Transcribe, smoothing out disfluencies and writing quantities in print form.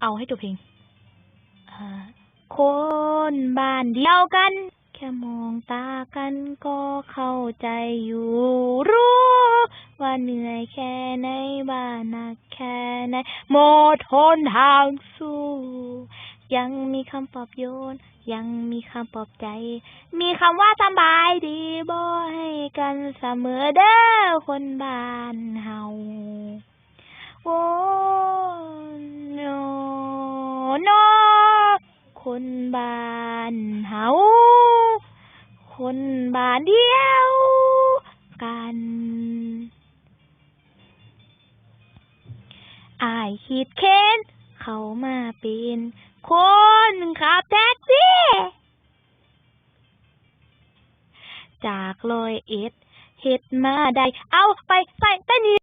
เอาให้จบเพลงคนบ้านเดียวกันแค่มองตากันก็เข้าใจอยู่รู้ว่าเหนื่อยแค่ไหนบ้านหนักแค่ไหนหมดทนทางสู้ยังมีคำปลอบโยนยังมีคำปลอบใจมีคำว่าสบายดีบ่ให้กันเสมอเด้อคนบ้านเฮาโอ้โนโนคนบ้านเฮาคนบ้านเดียวกันอ้ายคิดเค้นเข้ามาเป็นคนขับแท็กซี่จาก101เฮ็ดมาได้เอาไปใส่ใต้นี้